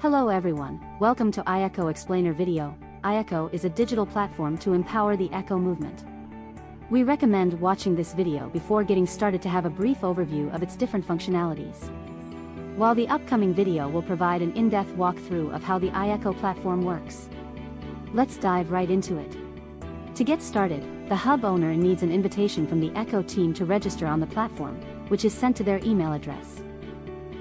Hello everyone, welcome to iECHO Explainer video. iECHO is a digital platform to empower the ECHO movement. We recommend watching this video before getting started to have a brief overview of its different functionalities. While the upcoming video will provide an in-depth walkthrough of how the iECHO platform works. Let's dive right into it. To get started, the hub owner needs an invitation from the ECHO team to register on the platform, which is sent to their email address.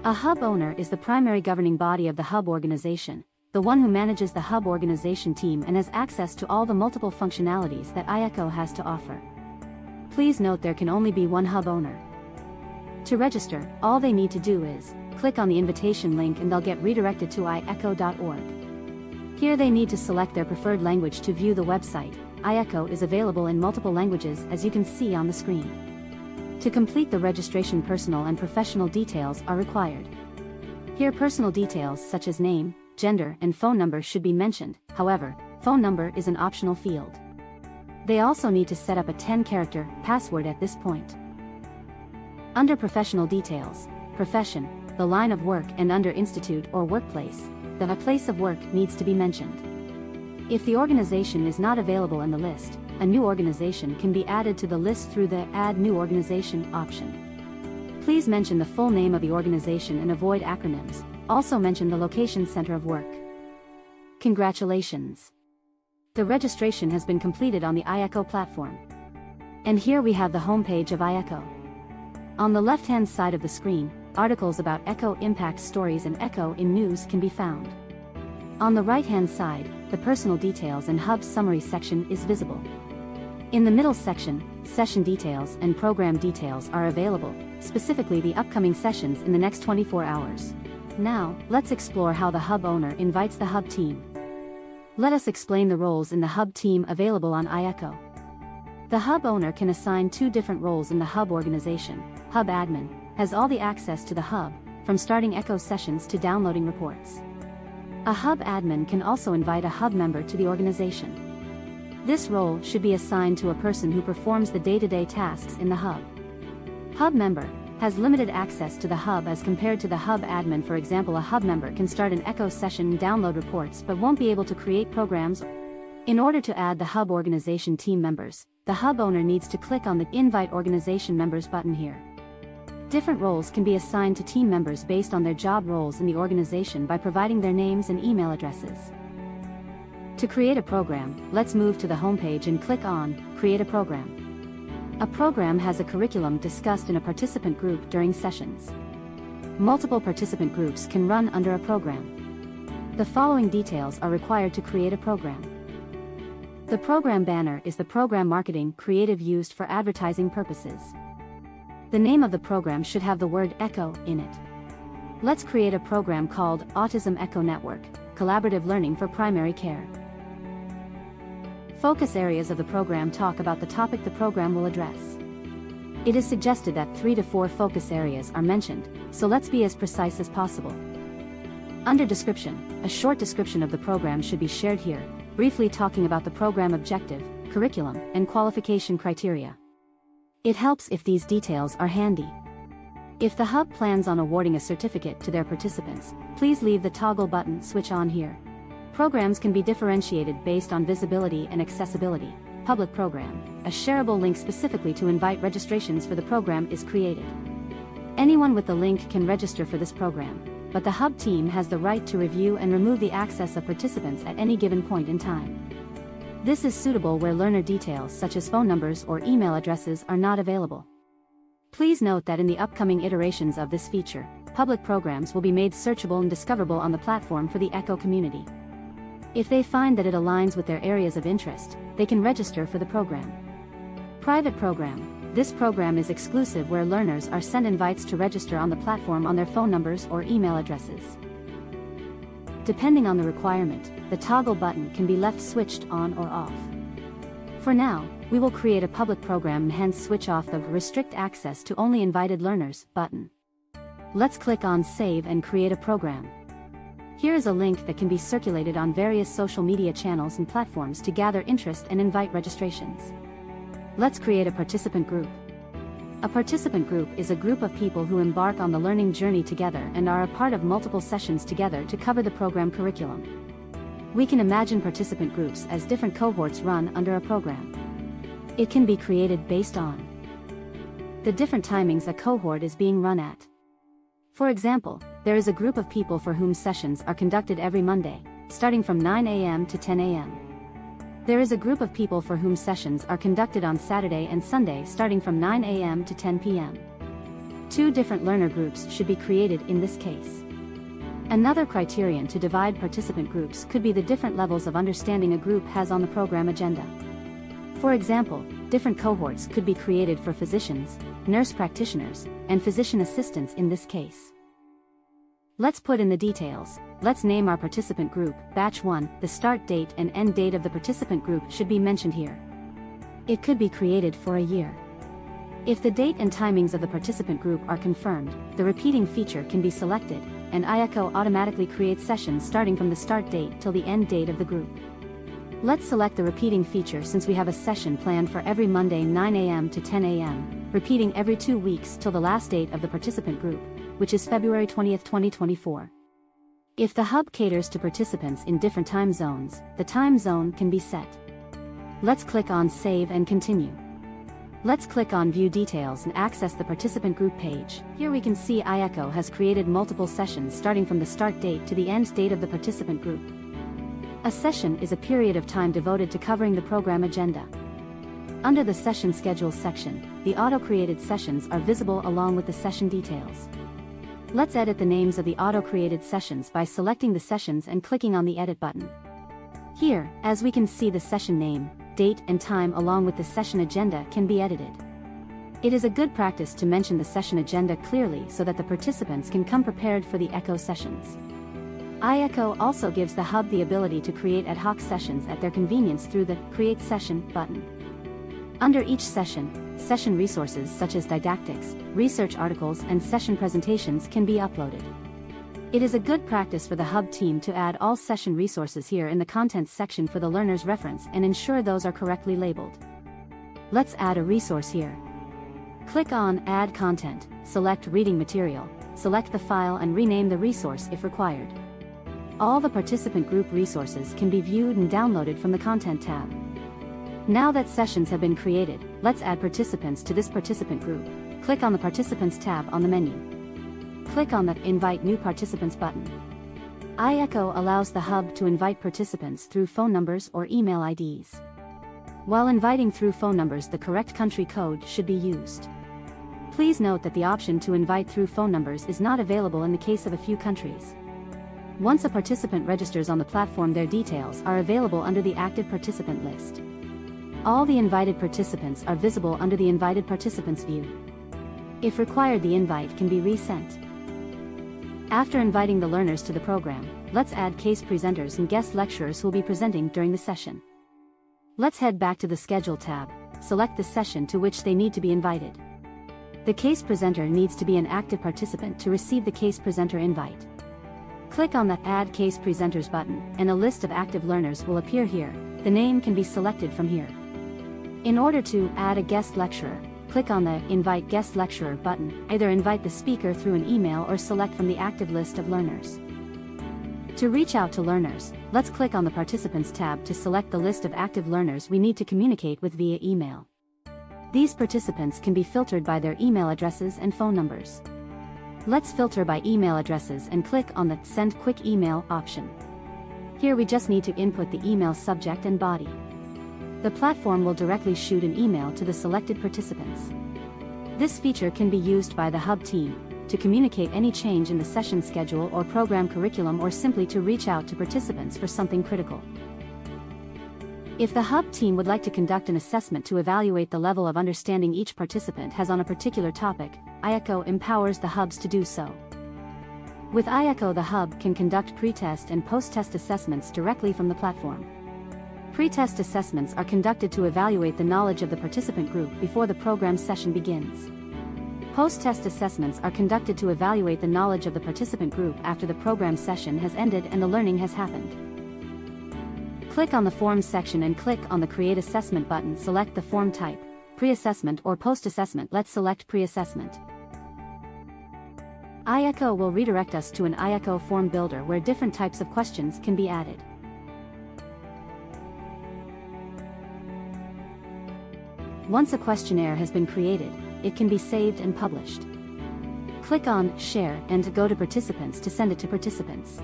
A hub owner is the primary governing body of the hub organization, the one who manages the hub organization team and has access to all the multiple functionalities that iECHO has to offer. Please note there can only be one hub owner. To register, all they need to do is click on the invitation link and they'll get redirected to iECHO.org. Here they need to select their preferred language to view the website. iECHO is available in multiple languages as you can see on the screen. To complete the registration, personal and professional details are required. Here personal details such as name, gender and phone number should be mentioned, however, phone number is an optional field. They also need to set up a 10-character password at this point. Under professional details, profession, the line of work, and under institute or workplace, the place of work needs to be mentioned. If the organization is not available in the list, a new organization can be added to the list through the Add New Organization option. Please mention the full name of the organization and avoid acronyms. Also mention the location center of work. Congratulations! The registration has been completed on the iECHO platform. And here we have the homepage of iECHO. On the left-hand side of the screen, articles about ECHO impact stories and ECHO in news can be found. On the right-hand side, the personal details and hub summary section is visible. In the middle section, session details and program details are available, specifically the upcoming sessions in the next 24 hours. Now, let's explore how the hub owner invites the hub team. Let us explain the roles in the hub team available on iECHO. The hub owner can assign two different roles in the hub organization. Hub admin has all the access to the hub, from starting ECHO sessions to downloading reports. A hub admin can also invite a hub member to the organization. This role should be assigned to a person who performs the day-to-day tasks in the hub. Hub member has limited access to the hub as compared to the hub admin. For example, a hub member can start an ECHO session and download reports but won't be able to create programs. In order to add the hub organization team members, the hub owner needs to click on the Invite Organization Members button here. Different roles can be assigned to team members based on their job roles in the organization by providing their names and email addresses. To create a program, let's move to the homepage and click on Create a Program. A program has a curriculum discussed in a participant group during sessions. Multiple participant groups can run under a program. The following details are required to create a program. The program banner is the program marketing creative used for advertising purposes. The name of the program should have the word ECHO in it. Let's create a program called Autism ECHO Network, Collaborative Learning for Primary Care. Focus areas of the program talk about the topic the program will address. It is suggested that 3 to 4 focus areas are mentioned, so let's be as precise as possible. Under description, a short description of the program should be shared here, briefly talking about the program objective, curriculum, and qualification criteria. It helps if these details are handy. If the hub plans on awarding a certificate to their participants, please leave the toggle button switch on here. Programs can be differentiated based on visibility and accessibility. Public program, a shareable link specifically to invite registrations for the program is created. Anyone with the link can register for this program, but the hub team has the right to review and remove the access of participants at any given point in time. This is suitable where learner details such as phone numbers or email addresses are not available. Please note that in the upcoming iterations of this feature, public programs will be made searchable and discoverable on the platform for the ECHO community. If they find that it aligns with their areas of interest, they can register for the program. Private program. This program is exclusive where learners are sent invites to register on the platform on their phone numbers or email addresses. Depending on the requirement, the toggle button can be left switched on or off. For now, we will create a public program and hence switch off the Restrict Access to Only Invited Learners button. Let's click on Save and create a program. Here is a link that can be circulated on various social media channels and platforms to gather interest and invite registrations. Let's create a participant group. A participant group is a group of people who embark on the learning journey together and are a part of multiple sessions together to cover the program curriculum. We can imagine participant groups as different cohorts run under a program. It can be created based on the different timings a cohort is being run at. For example, there is a group of people for whom sessions are conducted every Monday, starting from 9 a.m. to 10 a.m. There is a group of people for whom sessions are conducted on Saturday and Sunday starting from 9 a.m. to 10 p.m. Two different learner groups should be created in this case. Another criterion to divide participant groups could be the different levels of understanding a group has on the program agenda. For example, different cohorts could be created for physicians, nurse practitioners, and physician assistants in this case. Let's put in the details. Let's name our participant group, Batch 1, the start date and end date of the participant group should be mentioned here. It could be created for a year. If the date and timings of the participant group are confirmed, the repeating feature can be selected, and iECHO automatically creates sessions starting from the start date till the end date of the group. Let's select the repeating feature since we have a session planned for every Monday 9 a.m. to 10 a.m., repeating every 2 weeks till the last date of the participant group, which is February 20th, 2024. If the hub caters to participants in different time zones, the time zone can be set. Let's click on Save and Continue. Let's click on View Details and access the participant group page. Here we can see iECHO has created multiple sessions starting from the start date to the end date of the participant group. A session is a period of time devoted to covering the program agenda. Under the Session Schedule section, the auto-created sessions are visible along with the session details. Let's edit the names of the auto-created sessions by selecting the sessions and clicking on the Edit button. Here, as we can see, the session name, date and time along with the session agenda can be edited. It is a good practice to mention the session agenda clearly so that the participants can come prepared for the iECHO sessions. iECHO also gives the hub the ability to create ad hoc sessions at their convenience through the Create Session button. Under each session resources such as didactics, research articles and session presentations can be uploaded. It is a good practice for the hub team to add all session resources here in the Contents section for the learner's reference and ensure those are correctly labeled. Let's add a resource here. Click on Add Content, select Reading Material, select the file and rename the resource if required. All the participant group resources can be viewed and downloaded from the Content tab. Now that sessions have been created, let's add participants to this participant group. Click on the Participants tab on the menu. Click on the Invite New Participants button. iECHO allows the hub to invite participants through phone numbers or email IDs. While inviting through phone numbers, the correct country code should be used. Please note that the option to invite through phone numbers is not available in the case of a few countries. Once a participant registers on the platform, their details are available under the active participant list. All the invited participants are visible under the Invited Participants view. If required, the invite can be resent. After inviting the learners to the program, let's add case presenters and guest lecturers who will be presenting during the session. Let's head back to the Schedule tab, select the session to which they need to be invited. The case presenter needs to be an active participant to receive the case presenter invite. Click on the Add Case Presenters button, and a list of active learners will appear here. The name can be selected from here. In order to add a guest lecturer, click on the Invite Guest Lecturer button. Either invite the speaker through an email or select from the active list of learners. To reach out to learners, let's click on the Participants tab to select the list of active learners we need to communicate with via email. These participants can be filtered by their email addresses and phone numbers. Let's filter by email addresses and click on the Send Quick Email option. Here we just need to input the email subject and body. The platform will directly shoot an email to the selected participants. This feature can be used by the hub team to communicate any change in the session schedule or program curriculum, or simply to reach out to participants for something critical. If the hub team would like to conduct an assessment to evaluate the level of understanding each participant has on a particular topic, iECHO empowers the hubs to do so. With iECHO, the hub can conduct pre-test and post-test assessments directly from the platform. Pre-test assessments are conducted to evaluate the knowledge of the participant group before the program session begins. Post-test assessments are conducted to evaluate the knowledge of the participant group after the program session has ended and the learning has happened. Click on the Forms section and click on the Create Assessment button. Select the form type, pre-assessment or post-assessment. Let's select pre-assessment. iECHO will redirect us to an iECHO form builder where different types of questions can be added. Once a questionnaire has been created, it can be saved and published. Click on Share and go to Participants to send it to participants.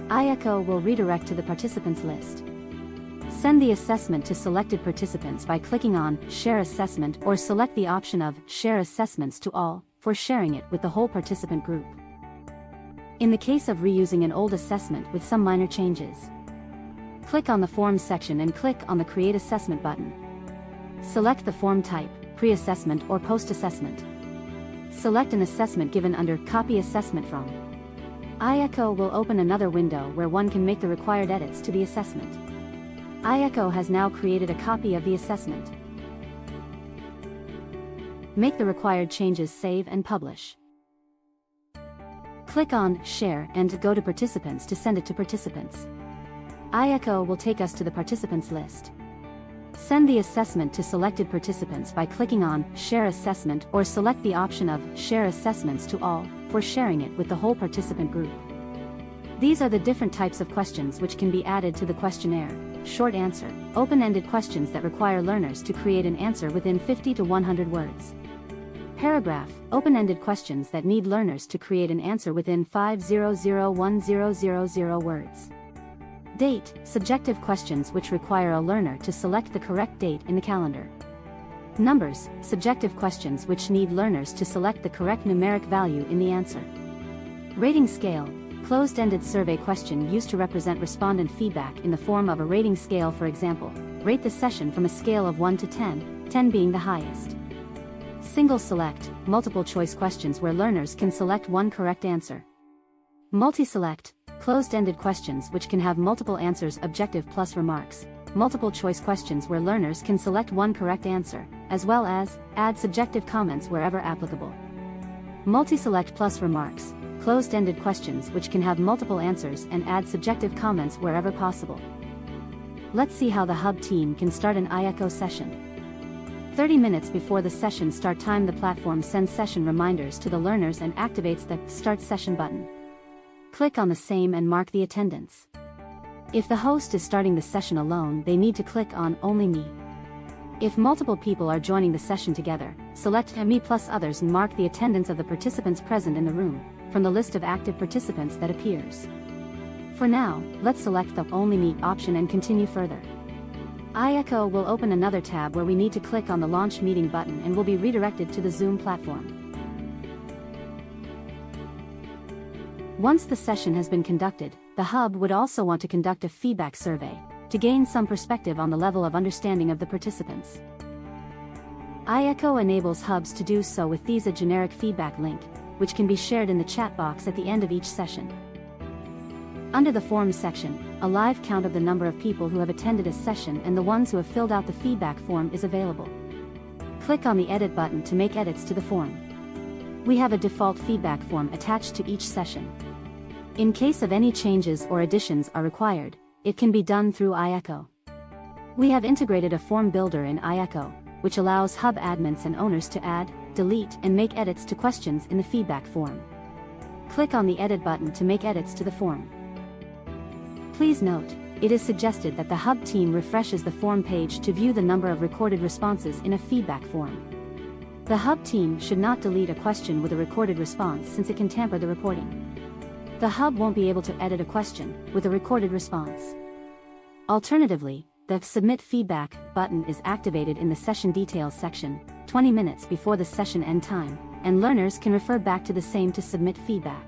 iECHO will redirect to the participants list. Send the assessment to selected participants by clicking on Share Assessment or select the option of Share Assessments to All for sharing it with the whole participant group. In the case of reusing an old assessment with some minor changes, click on the Forms section and click on the Create Assessment button. Select the form type, pre-assessment or post-assessment. Select an assessment given under Copy Assessment From. iECHO will open another window where one can make the required edits to the assessment. iECHO has now created a copy of the assessment. Make the required changes, save and publish. Click on Share and go to Participants to send it to participants. iECHO will take us to the participants list. Send the assessment to selected participants by clicking on Share Assessment or select the option of Share Assessments to All for sharing it with the whole participant group. These are the different types of questions which can be added to the questionnaire. Short answer, open-ended questions that require learners to create an answer within 50 to 100 words. Paragraph, open-ended questions that need learners to create an answer within 5001000 words. Date, subjective questions which require a learner to select the correct date in the calendar. Numbers, subjective questions which need learners to select the correct numeric value in the answer. Rating scale, closed-ended survey question used to represent respondent feedback in the form of a rating scale. For example, rate the session from a scale of 1 to 10, 10 being the highest. Single select, multiple choice questions where learners can select one correct answer. Multi-select, closed-ended questions which can have multiple answers. Objective plus remarks, multiple choice questions where learners can select one correct answer, as well as add subjective comments wherever applicable. Multi-select plus remarks, closed-ended questions which can have multiple answers and add subjective comments wherever possible. Let's see how the Hub team can start an iECHO session. 30 minutes before the session start time, the platform sends session reminders to the learners and activates the Start Session button. Click on the same and mark the attendance. If the host is starting the session alone, they need to click on Only Me. If multiple people are joining the session together, select Me plus Others and mark the attendance of the participants present in the room from the list of active participants that appears. For now, let's select the Only Me option and continue further. iECHO will open another tab where we need to click on the Launch Meeting button and will be redirected to the Zoom platform. Once the session has been conducted, the Hub would also want to conduct a feedback survey to gain some perspective on the level of understanding of the participants. iECHO enables Hubs to do so with a generic feedback link, which can be shared in the chat box at the end of each session. Under the Forms section, a live count of the number of people who have attended a session and the ones who have filled out the feedback form is available. Click on the Edit button to make edits to the form. We have a default feedback form attached to each session. In case of any changes or additions are required, it can be done through iECHO. We have integrated a form builder in iECHO, which allows Hub admins and owners to add, delete, and make edits to questions in the feedback form. Click on the Edit button to make edits to the form. Please note, it is suggested that the Hub team refreshes the form page to view the number of recorded responses in a feedback form. The Hub team should not delete a question with a recorded response since it can tamper the reporting. The Hub won't be able to edit a question with a recorded response. Alternatively, the Submit Feedback button is activated in the Session Details section 20 minutes before the session end time, and learners can refer back to the same to submit feedback.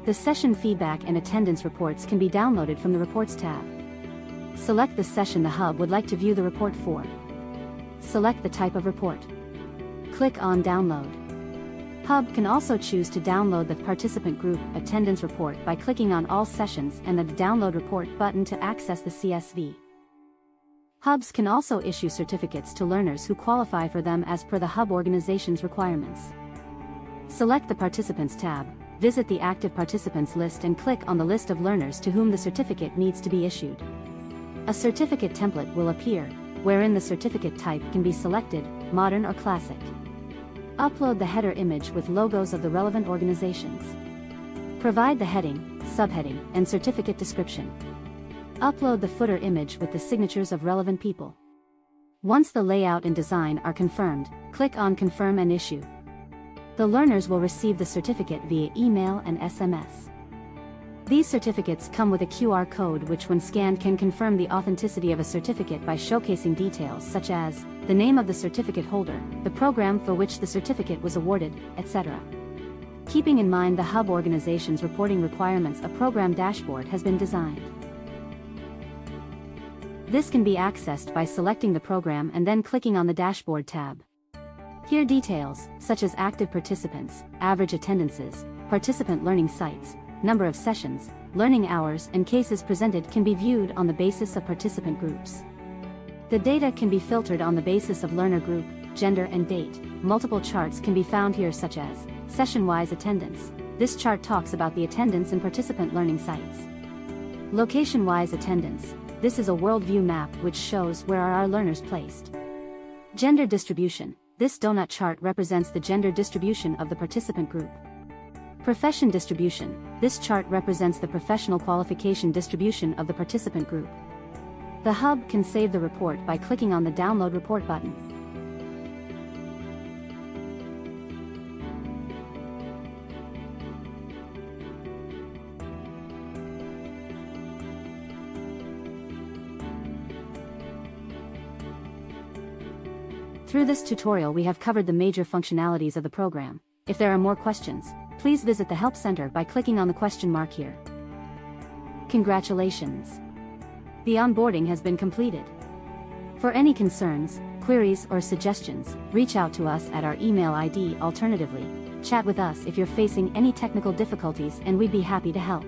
The session feedback and attendance reports can be downloaded from the Reports tab. Select the session the Hub would like to view the report for. Select the type of report. Click on Download. Hub can also choose to download the participant group attendance report by clicking on All Sessions and the Download Report button to access the CSV. Hubs can also issue certificates to learners who qualify for them as per the Hub organization's requirements. Select the Participants tab, visit the active participants list and click on the list of learners to whom the certificate needs to be issued. A certificate template will appear, wherein the certificate type can be selected, modern or classic. Upload the header image with logos of the relevant organizations. Provide the heading, subheading, and certificate description. Upload the footer image with the signatures of relevant people. Once the layout and design are confirmed, click on Confirm and Issue. The learners will receive the certificate via email and SMS. These certificates come with a QR code which when scanned can confirm the authenticity of a certificate by showcasing details such as the name of the certificate holder, the program for which the certificate was awarded, etc. Keeping in mind the Hub organization's reporting requirements, a program dashboard has been designed. This can be accessed by selecting the program and then clicking on the Dashboard tab. Here details, such as active participants, average attendances, participant learning sites, number of sessions, learning hours, and cases presented can be viewed on the basis of participant groups. The data can be filtered on the basis of learner group, gender, and date. Multiple charts can be found here such as session-wise attendance. This chart talks about the attendance in participant learning sites. Location-wise attendance. This is a worldview map which shows where are our learners placed. Gender distribution. This donut chart represents the gender distribution of the participant group. Profession distribution. This chart represents the professional qualification distribution of the participant group. The Hub can save the report by clicking on the Download Report button. Through this tutorial we have covered the major functionalities of the program. If there are more questions, please visit the Help Center by clicking on the question mark here. Congratulations! The onboarding has been completed. For any concerns, queries, or suggestions, reach out to us at our email ID. Alternatively, chat with us if you're facing any technical difficulties and we'd be happy to help.